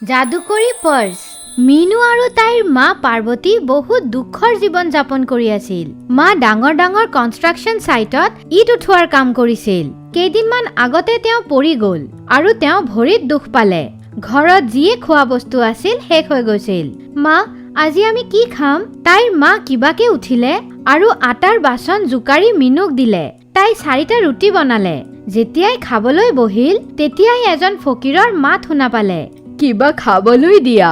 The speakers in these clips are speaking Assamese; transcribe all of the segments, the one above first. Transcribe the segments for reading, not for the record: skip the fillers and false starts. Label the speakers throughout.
Speaker 1: যাদুকৰী পাৰ্চ। মিনু আৰু তাইৰ মা পাৰ্বতী বহুত দুখৰ জীৱন যাপন কৰি আছিল। মা ডাঙৰ ডাঙৰ কনষ্ট্ৰাকচন সাইটত ইট উঠোৱাৰ কাম কৰিছিল। কেইদিনমান আগতে তেওঁ পৰি গ'ল আৰু তেওঁ ভৰিত দুখ পালে। ঘৰত যিয়ে খোৱা বস্তু আছিল শেষ হৈ গৈছিল। মা, আজি আমি কি খাম? তাইৰ মা কিবাকে উঠিলে আৰু আটাৰ বাচন জোকাৰি মিনুক দিলে। তাই 4টা ৰুটি বনালে। যেতিয়াই খাবলৈ বহিল তেতিয়াই এজন ফকীৰৰ মাত শুনা পালে।
Speaker 2: কিবা খাবলৈ দিয়া,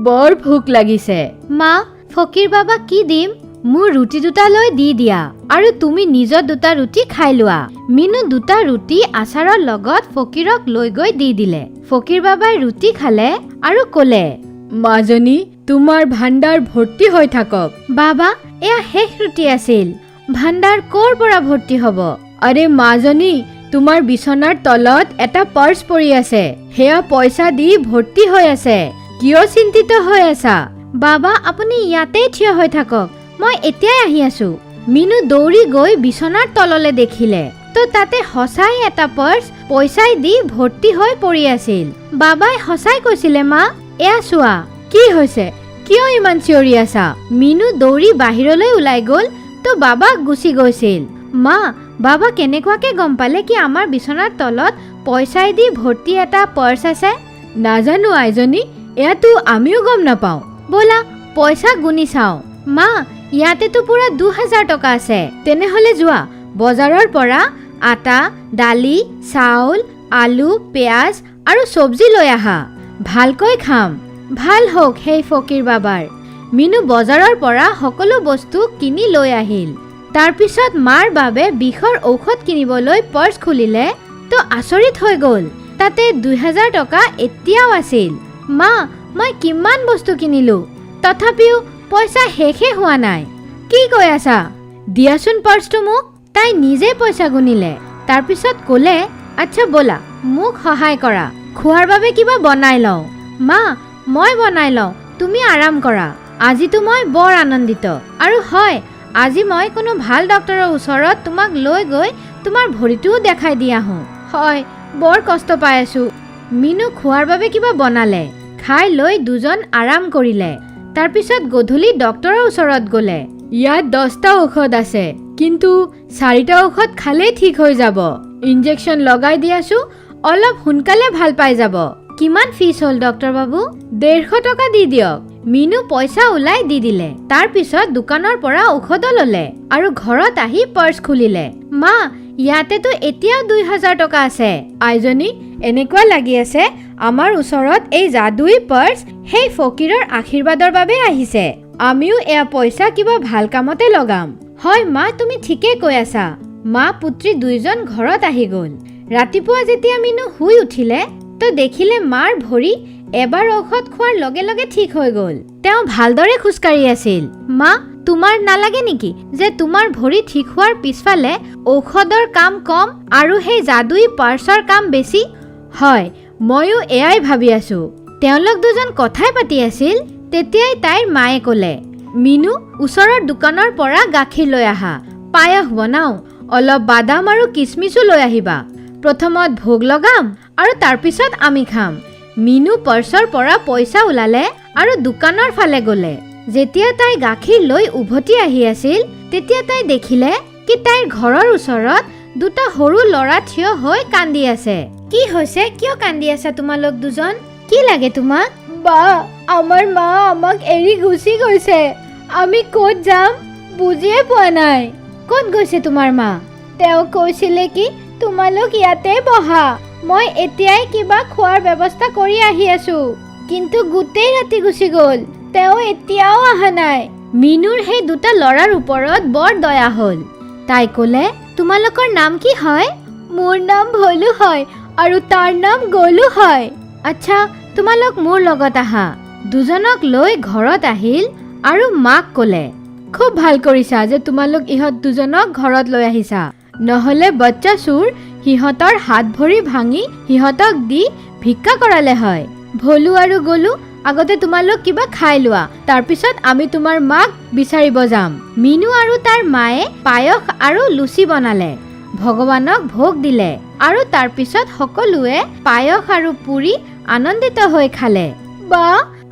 Speaker 2: বৰ ভোক লাগিছে।
Speaker 1: মা, ফকীৰ বাবা কি দিম? মোৰ ৰুটি দুটা লৈ দি দিয়া আৰু তুমি নিজৰ 2টা ৰুটি খাই লোৱা। মিনু 2টা ৰুটি আচাৰৰ লগত ফকীৰক লৈ গৈ দি দিলে। ফকীৰ বাবাই ৰুটি খালে আৰু ক'লে,
Speaker 2: মাজনী, তোমাৰ ভাণ্ডাৰ ভৰ্তি হৈ থাকক।
Speaker 1: বাবা, এয়া শেষ ৰুটি আছিল। ভাণ্ডাৰ ক'ৰ পৰা ভৰ্তি হ'ব?
Speaker 2: আৰে মাজনী, তোমাৰ বিছনাৰ তলত এটা পাৰ্চ পৰি আছে। সেয়া পইচা দি ভৰ্তি হৈ আছে। কিয় চিন্তিত হৈ আছা?
Speaker 1: বাবা, আপুনি ইয়াতেই থিয় হৈ থাকক, মই এতিয়াই আহি আছো। মিনু দৌৰি গৈ বিছনাৰ তললে দেখিলে তো তাতে সঁচাই এটা পাৰ্চ পইচাই দি ভৰ্তি হৈ পৰি আছিল। বাবাই সঁচাই কৈছিলে। মা, এয়া চোৱা।
Speaker 2: কি হৈছে? কিয় ইমান চিঞৰি আছা?
Speaker 1: মিনু দৌৰি বাহিৰলৈ ওলাই গ'ল তো বাবা গুচি গৈছিল। মা, বাবা কেনেকুৱাকে গম পালে কি আমাৰ বিছনাৰ তলত পইচাই দি ভৰ্তি এটা পাৰ্চ আছে?
Speaker 2: নাজানো আইজনী, এয়াতো আমিও গম নাপাওঁ।
Speaker 1: ব'লা পইচা গুনি চাওঁ। মা, ইয়াতেতো পুৰা 2000 টকা আছে।
Speaker 2: তেনেহ'লে যোৱা,
Speaker 1: বজাৰৰ পৰা আটা, দালি, চাউল, আলু, পিয়াজ আৰু চব্জি লৈ আহা। ভালকৈ খাম। ভাল হওক সেই ফকীৰ বাবাৰ। মিনু বজাৰৰ পৰা সকলো বস্তু কিনি লৈ আহিল। তাৰপিছত মাৰ বাবে বিষৰ ঔষধ কিনিবলৈ পাৰ্চ খুলিলে তো আচৰিত হৈ গ'ল। তাতে 2000 টকা এতিয়াও আছিল। মা, মই কিমান বস্তু কিনিলো, তথাপিও পইচা শেষে হোৱা নাই। কি কৈ আছা? দিয়াচোন পাৰ্চটো মোক। তাই নিজে পইচা গুনিলে। তাৰপিছত ক'লে, আচ্ছা ব'লা, মোক সহায় কৰা। খোৱাৰ বাবে কিবা বনাই লওঁ। মা, মই বনাই লওঁ, তুমি আৰাম কৰা। আজিতো মই বৰ আনন্দিত। আৰু হয়, আজি মই কোনো ভাল ডক্তৰৰ ওচৰত তোমাক লৈ গৈ তোমাৰ ভৰিটোও দেখাই দি আহোঁ। হয়, বৰ কষ্ট পাই আছো। মিনু খোৱাৰ বাবে কিবা বনালে। খাই লৈ দুজন আৰাম কৰিলে। তাৰপিছত গধূলি ডক্তৰৰ ওচৰত গ'লে।
Speaker 2: ইয়াত 10টা ঔষধ আছে, কিন্তু 4টা ঔষধ খালেই ঠিক হৈ যাব। ইনজেকশ্যন লগাই দি আছো, অলপ সোনকালে ভাল পাই যাব।
Speaker 1: কিমান ফিজ হ'ল ডক্তৰ বাবু?
Speaker 2: 150 টকা দি দিয়ক।
Speaker 1: মিনু পইচা ওলাই দি দিলে। তাৰপিছত দোকানৰ পৰা ঔষধ ল'লে আৰু ঘৰত আহি পাৰ্চ খুলিলে। মা, ইয়াতেতো এতিয়াও 2000 টকা আছে।
Speaker 2: আইজনী, এনেকুৱা লাগি আছে আমাৰ ওচৰত এই যাদুই পাৰ্চ সেই ফকীৰৰ আশীৰ্বাদৰ বাবে আহিছে। আমিও এয়া পইচা কিবা ভাল কামতে লগাম।
Speaker 1: হয় মা, তুমি ঠিকেই কৈ আছা। মা পুত্ৰী দুইজন ঘৰত আহি গ'ল। ৰাতিপুৱা যেতিয়া মিনু শুই উঠিলে তো দেখিলে মাৰ ভৰি এবাৰ ঔষধ খোৱাৰ লগে লগে ঠিক হৈ গ'ল। তেওঁ ভালদৰে খোজকাঢ়ি আছিল। মা, তোমাৰ নালাগে নেকি যে তোমাৰ ভৰি ঠিক হোৱাৰ পিছফালে ঔষধৰ কাম কম আৰু সেই যাদুই পাৰ্চৰ কাম বেছি?
Speaker 2: হয়, ময়ো এয়াই ভাবি আছো।
Speaker 1: তেওঁলোক দুজন কথাই পাতি আছিল। তেতিয়াই তাইৰ মায়ে ক'লে, মিনু, ওচৰৰ দোকানৰ পৰা গাখীৰ লৈ আহা। পায়স বনাওঁ, অলপ বাদাম আৰু কিচমিচো লৈ আহিবা। প্ৰথমত ভোগ লগাম আৰু তাৰপিছত আমি খাম। মিনু পাৰ্চৰ পৰা পইচা ওলালে আৰু দোকানৰ ফালে গ'লে। যেতিয়া তাই গাখীৰ লৈ উভতি আহি আছিল তেতিয়া তাই দেখিলে কি তাইৰ ঘৰৰ ওচৰত 2টা সৰু ল'ৰা থিয় হৈ কান্দি আছে। কি হৈছে? কিয় কান্দি আছা তোমালোক দুজন? কি লাগে তোমাক?
Speaker 2: বা, আমাৰ মা আমাক এৰি গুচি গৈছে। আমি ক'ত যাম বুজিয়ে পোৱা নাই।
Speaker 1: ক'ত গৈছে তোমাৰ মা?
Speaker 2: তেওঁ কৈছিলে কি তোমালোক ইয়াতে বহা, মই এতিয়াই কিবা খোৱাৰ ব্যৱস্থা কৰি আহি আছো।
Speaker 1: কিন্তু গোটেই ৰাতি গুচি গ'ল।
Speaker 2: তেওঁ এতিয়াও অহা নাই।
Speaker 1: মিনুৰ সেই 2টা ল'ৰাৰ ওপৰত বৰ দয়া হ'ল। তাই ক'লে, তোমালোকৰ নাম কি হয়?
Speaker 2: মোৰ নাম ভলু হয় আৰু তাৰ নাম গলু হয়।
Speaker 1: আচ্ছা, তোমালোক মোৰ লগত আহা। দুজনক লৈ ঘৰত আহিল আৰু মাক ক'লে,
Speaker 2: খুব ভাল কৰিছা যে তোমালোক ইহঁত দুজনক ঘৰত লৈ আহিছা। নহ'লে বাচ্চা চোৰ সিহঁতৰ হাত ভৰি ভাঙি সিহঁতক দি ভিক্ষা কৰালে হয়। ভলু আৰু গলু, আগতে তোমালোক কিবা খাই লোৱা, তাৰপিছত আমি তোমাৰ মাক বিচাৰিব যাম।
Speaker 1: মিনু আৰু তাৰ মায়ে পায়স আৰু লুচি বনালে। ভগৱানক ভোগ দিলে আৰু তাৰপিছত সকলোৱে পায়স আৰু পুৰি আনন্দিত হৈ খালে।
Speaker 2: বা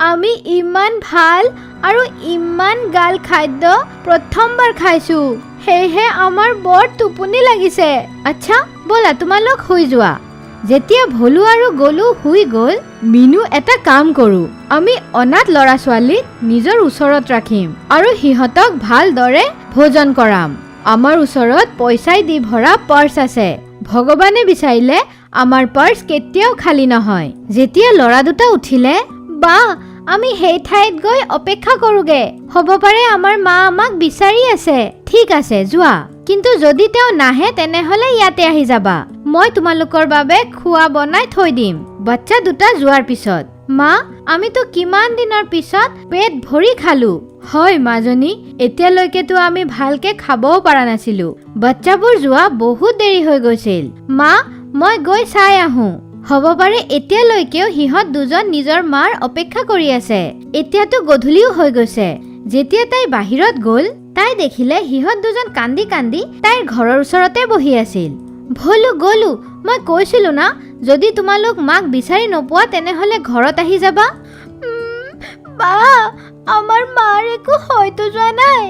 Speaker 2: আমি ইমান ভাল আৰু ইমান গাল খাদ্য প্ৰথমবাৰ খাইছো, সেয়েহে আমাৰ বৰ টোপনি লাগিছে।
Speaker 1: আচ্ছা ব'লা তোমালোক শুই যোৱা। যেতিয়া ভলু আৰু গলু শুই গ'ল, মিনু এটা কাম কৰো, আমি অনাথ ল'ৰা ছোৱালীক নিজৰ ওচৰত ৰাখিম আৰু সিহঁতক ভালদৰে ভোজন কৰাম। আমাৰ ওচৰত পইচাই দি ভৰা পাৰ্চ আছে, ভগৱানে বিচাৰিলে আমাৰ পাৰ্চ কেতিয়াও খালী নহয়। যেতিয়া ল'ৰা দুটা উঠিলে,
Speaker 2: বা আমি সেই ঠাইত গৈ অপেক্ষা কৰোগে,
Speaker 1: হ'ব পাৰে আমাৰ মা আমাক বিচাৰি আছে। ঠিক আছে যোৱা, কিন্তু যদি তেওঁ নাহে তেনেহ'লে ইয়াতে আহি যাবা, মই তোমালোকৰ বাবে খোৱা বনাই থৈ দিম। বাচ্চা দুটা যোৱাৰ পিছত, মা আমিতো কিমান দিনৰ পিছত পেট ভৰি খালো। হয় মাজনী, এতিয়ালৈকেতো আমি ভালকে খাবও পৰা নাছিলো। বাচ্চাবোৰ যোৱা বহুত দেৰি হৈ গৈছিল। মা মই গৈ চাই আহোঁ। হ'ব পাৰে এতিয়ালৈকেও সিহঁত দুজন নিজৰ মাৰ অপেক্ষা কৰি আছে। এতিয়াতো গধূলিও হৈ গৈছে। যেতিয়া তাই বাহিৰত গ'ল, তাই দেখিলে সিহঁত দুজন কান্দি কান্দি তাইৰ ঘৰৰ ওচৰতে বহি আছিল। ভলু গলু, মই কৈছিলো না, যদি তোমালোক মাক বিচাৰি নোপোৱা তেনেহ'লে ঘৰত আহি যাবা।
Speaker 2: বা আমাৰ মাৰ একো হয়তো যোৱা নাই।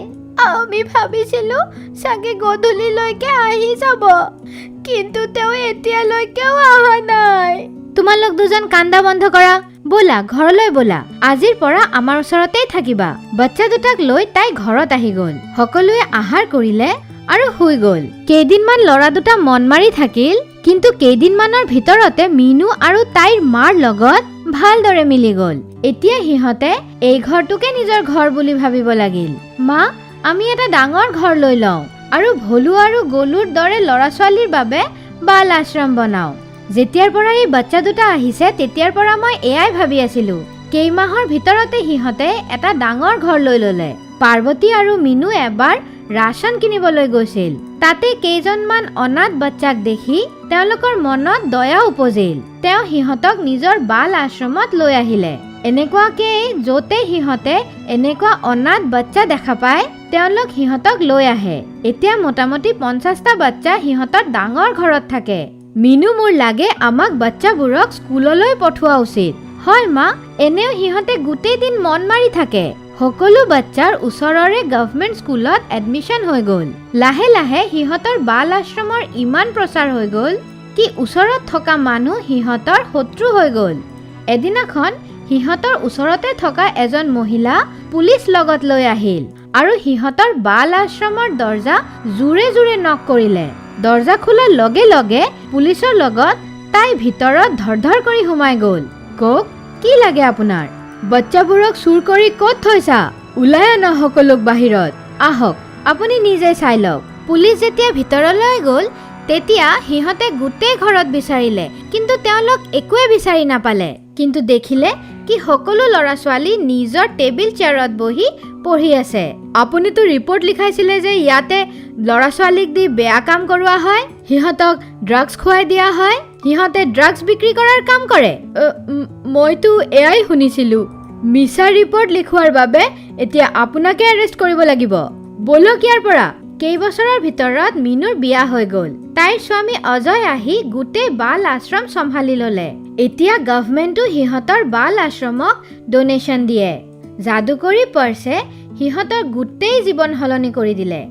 Speaker 2: আমি ভাবিছিলো চাগে গধূলিলৈকে আহি যাব, কিন্তু তেওঁ এতিয়ালৈকেও অহা নাই।
Speaker 1: তোমালোক দুজন কান্দা বন্ধ কৰা, ব'লা ঘৰলৈ ব'লা। আজিৰ পৰা আমাৰ ওচৰতেই থাকিবা। বাচ্চা দুটাক লৈ তাই ঘৰত আহি গ'ল। সকলোৱে আহাৰ কৰিলে আৰু শুই গ'ল। কেইদিনমান ল'ৰা দুটা মন মাৰি থাকিল, কিন্তু কেইদিনমানৰ ভিতৰতে মিনু আৰু তাইৰ মাৰ লগত ভালদৰে মিলি গ'ল। এতিয়া সিহঁতে এই ঘৰটোকে নিজৰ ঘৰ বুলি ভাবিব লাগিল। মা আমি এটা ডাঙৰ ঘৰ লৈ লওঁ আৰু ভলু আৰু গলুৰ দৰে ল'ৰা ছোৱালীৰ বাবে বাল আশ্ৰম বনাওঁ। যেতিয়াৰ পৰা এই বাচ্চা দুটা আহিছে তেতিয়াৰ পৰা মই এয়াই ভাবি আছিলো। কেইমাহৰ ভিতৰতে সিহঁতে এটা ডাঙৰ ঘৰ লৈ ল'লে। পাৰ্বতী আৰু মিনু এবাৰ ৰাচন কিনিবলৈ গৈছিল। তাতে কেইজনমান অনাথ বাচ্চাক দেখি তেওঁলোকৰ মনত দয়া উপজিল। তেওঁ সিহঁতক নিজৰ বাল আশ্ৰমত লৈ আহিলে। এনেকুৱাকে য'তে সিহঁতে এনেকুৱা অনাথ বাচ্চা দেখা পায়, তেওঁলোক সিহঁতক লৈ আহে। এতিয়া মোটামুটি 50টা বাচ্চা সিহঁতৰ ডাঙৰ ঘৰত থাকে। মিনু মোৰ লাগে আমাক বাচ্চাবোৰক স্কুললৈ পঠোৱা উচিত। হয় মা, এনেও সিহঁতে গোটেই দিন মন মাৰি থাকে। সকলো বাচ্চাৰ ওচৰৰে গভৰ্ণমেণ্ট স্কুলত এডমিশ্যন হৈ গ'ল। লাহে লাহে সিহঁতৰ বাল আশ্ৰমৰ ইমান প্ৰচাৰ হৈ গ'ল কি ওচৰত থকা মানুহ সিহঁতৰ শত্ৰু হৈ গ'ল। এদিনাখন সিহঁতৰ ওচৰতে থকা এজন মহিলা পুলিচ লগত লৈ আহিল আৰু সিহঁতৰ বাল আশ্ৰমৰ দৰ্জা জোৰে জোৰে নক কৰিলে। দৰ্জা খোলাৰ লগে লগে পুলিচৰ লগত তাই ভিতৰত ধৰধৰ কৰি সোমাই গ'ল। কওক কি লাগে আপোনাৰ? বাচ্চাবোৰক চুৰ কৰি ক'ত থৈছা? ওলাই আনা সকলোক বাহিৰত। আহক আপুনি নিজে চাই লওক। পুলিচ যেতিয়া ভিতৰলৈ গ'ল তেতিয়া সিহঁতে গোটেই ঘৰত বিচাৰিলে, কিন্তু তেওঁলোক একোৱে বিচাৰি নাপালে। কিন্তু দেখিলে কি সকলো ল'ৰা ছোৱালী নিজৰ টেবিল চেয়াৰত বহি পঢ়ি আছে। আপুনিতো ৰিপৰ্ট লিখাইছিলে যে ইয়াতে ল'ৰা ছোৱালীক দি বেয়া কাম কৰোৱা হয়, সিহঁতক ড্ৰাগছ খুৱাই দিয়া হয়, সিহঁতে ড্ৰাগছ বিক্ৰী কৰাৰ কাম কৰে। মইতো এয়াই শুনিছিলো। মিছা ৰিপৰ্ট লিখোৱাৰ বাবে এতিয়া আপোনাকে এৰেষ্ট কৰিব লাগিব। বলক ইয়াৰ পৰা। কেইবছৰৰ ভিতৰত মিনুৰ বিয়া হৈ গ'ল। তাইৰ স্বামী অজয় আহি গোটেই বাল আশ্ৰম চম্ভালি ল'লে। এতিয়া গভৰ্ণমেণ্টো সিহঁতৰ বাল আশ্ৰমক ডোনেশ্যন দিয়ে। যাদুকৰী পাৰ্চে সিহঁতৰ গোটেই জীৱন সলনি কৰি দিলে।